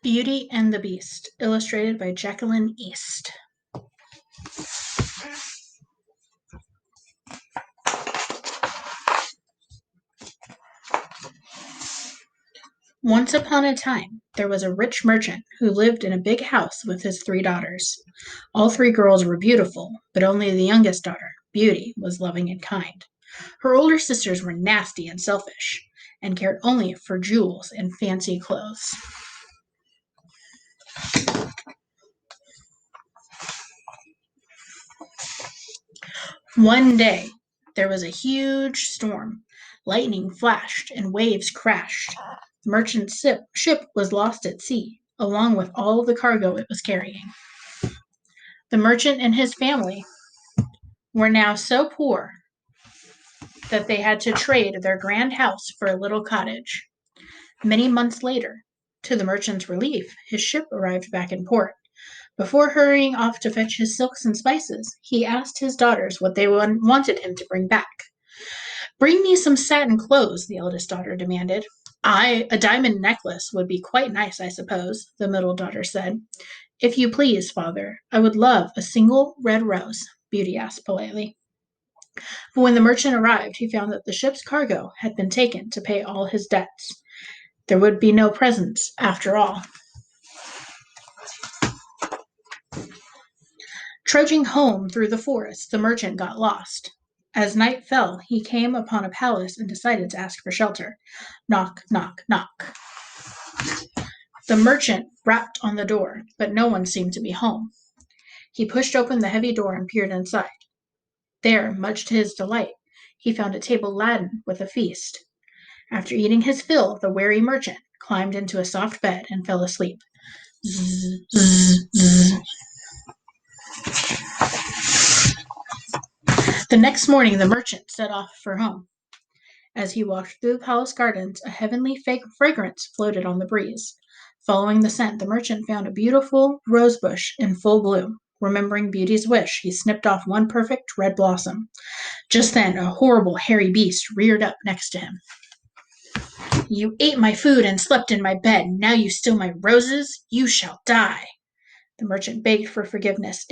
Beauty and the Beast, illustrated by Jacqueline East. Once upon a time, there was a rich merchant who lived in a big house with his 3 daughters. All 3 girls were beautiful, but only the youngest daughter, Beauty, was loving and kind. Her older sisters were nasty and selfish, and cared only for jewels and fancy clothes. One day, there was a huge storm. Lightning flashed and waves crashed. The merchant's ship was lost at sea, along with all the cargo it was carrying. The merchant and his family were now so poor that they had to trade their grand house for a little cottage. Many months later, to the merchant's relief, his ship arrived back in port. Before hurrying off to fetch his silks and spices, he asked his daughters what they wanted him to bring back. "Bring me some satin clothes," the eldest daughter demanded. "A diamond necklace would be quite nice, I suppose," the middle daughter said. "If you please, father, I would love a single red rose," Beauty asked politely. But when the merchant arrived, he found that the ship's cargo had been taken to pay all his debts. There would be no presents after all. Trudging home through the forest, the merchant got lost. As night fell, he came upon a palace and decided to ask for shelter. Knock, knock, knock. The merchant rapped on the door, but no one seemed to be home. He pushed open the heavy door and peered inside. There, much to his delight, he found a table laden with a feast. After eating his fill, the wary merchant climbed into a soft bed and fell asleep. Zzz, zzz, zzz. The next morning, the merchant set off for home. As he walked through the palace gardens, a heavenly fragrance floated on the breeze. Following the scent, the merchant found a beautiful rose bush in full bloom. Remembering Beauty's wish, he snipped off one perfect red blossom. Just then, a horrible, hairy beast reared up next to him. "You ate my food and slept in my bed. Now you steal my roses. You shall die." The merchant begged for forgiveness.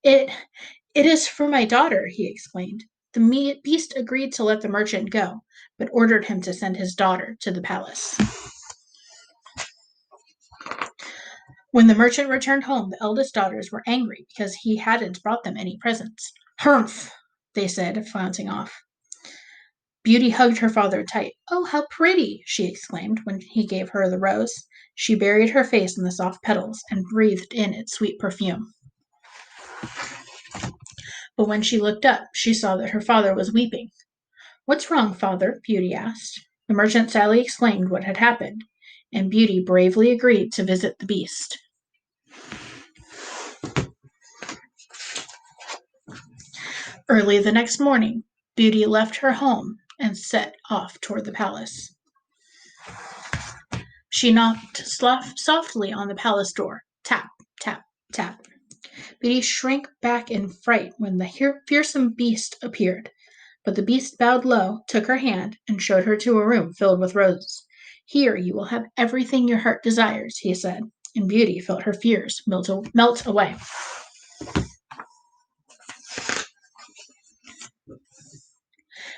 It is for my daughter," he explained. The beast agreed to let the merchant go, but ordered him to send his daughter to the palace. When the merchant returned home, the eldest daughters were angry because he hadn't brought them any presents. "Humph," they said, flouncing off. Beauty hugged her father tight. "Oh, how pretty!" she exclaimed when he gave her the rose. She buried her face in the soft petals and breathed in its sweet perfume. But when she looked up, she saw that her father was weeping. "What's wrong, father?" Beauty asked. The merchant sadly explained what had happened, and Beauty bravely agreed to visit the beast. Early the next morning, Beauty left her home and set off toward the palace. She knocked softly on the palace door. Tap, tap, tap. Beauty shrank back in fright when the fearsome beast appeared. But the beast bowed low, took her hand, and showed her to a room filled with roses. "Here you will have everything your heart desires," he said, and Beauty felt her fears melt away.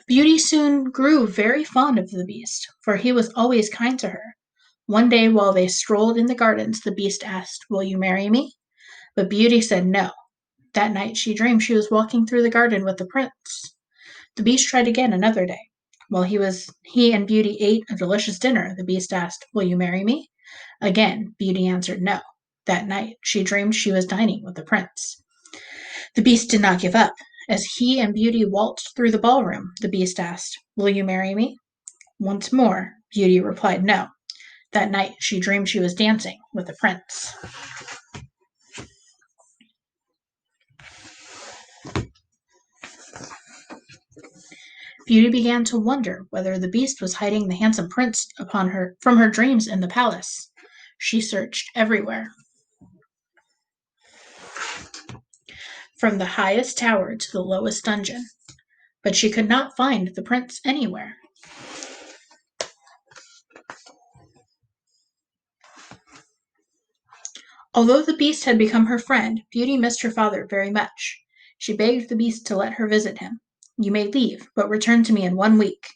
Beauty soon grew very fond of the beast, for he was always kind to her. One day while they strolled in the gardens, the beast asked, "Will you marry me?" But Beauty said no. That night she dreamed she was walking through the garden with the prince. The beast tried again another day. While he and Beauty ate a delicious dinner, the beast asked, "Will you marry me?" Again, Beauty answered no. That night she dreamed she was dining with the prince. The beast did not give up. As he and Beauty waltzed through the ballroom, the beast asked, "Will you marry me?" Once more, Beauty replied no. That night she dreamed she was dancing with the prince. Beauty began to wonder whether the beast was hiding the handsome prince from her dreams in the palace. She searched everywhere, from the highest tower to the lowest dungeon, but she could not find the prince anywhere. Although the Beast had become her friend, Beauty missed her father very much. She begged the Beast to let her visit him. "You may leave, but return to me in 1 week."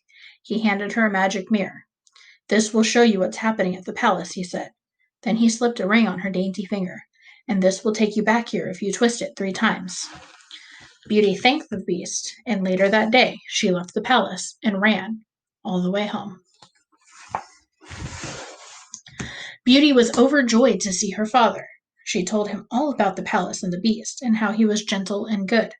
He handed her a magic mirror. "This will show you what's happening at the palace," he said. Then he slipped a ring on her dainty finger. "And this will take you back here if you twist it 3 times." Beauty thanked the Beast, and later that day she left the palace and ran all the way home. Beauty was overjoyed to see her father. She told him all about the palace and the Beast, and how he was gentle and good.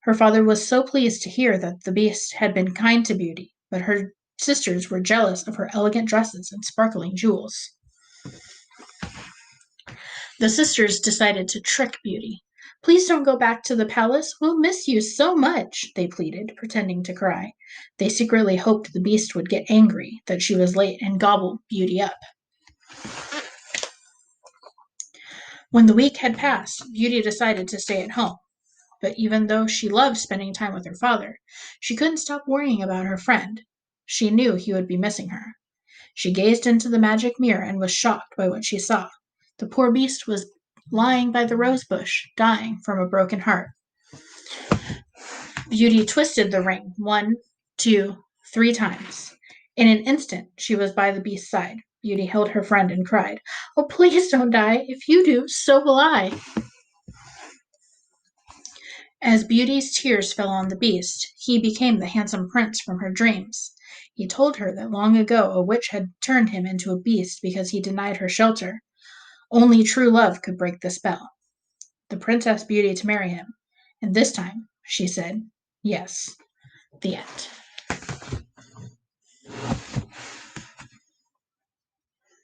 Her father was so pleased to hear that the Beast had been kind to Beauty, but her sisters were jealous of her elegant dresses and sparkling jewels. The sisters decided to trick Beauty. "Please don't go back to the palace. We'll miss you so much," they pleaded, pretending to cry. They secretly hoped the Beast would get angry that she was late and gobble Beauty up. When the week had passed, Beauty decided to stay at home. But even though she loved spending time with her father, she couldn't stop worrying about her friend. She knew he would be missing her. She gazed into the magic mirror and was shocked by what she saw. The poor Beast was lying by the rose bush, dying from a broken heart. Beauty twisted the ring 1, 2, 3 times. In an instant, she was by the Beast's side. Beauty held her friend and cried, "Oh, please don't die. If you do, so will I." As Beauty's tears fell on the Beast, he became the handsome prince from her dreams. He told her that long ago a witch had turned him into a beast because he denied her shelter. Only true love could break the spell. The prince asked Beauty to marry him, and this time she said yes. The end.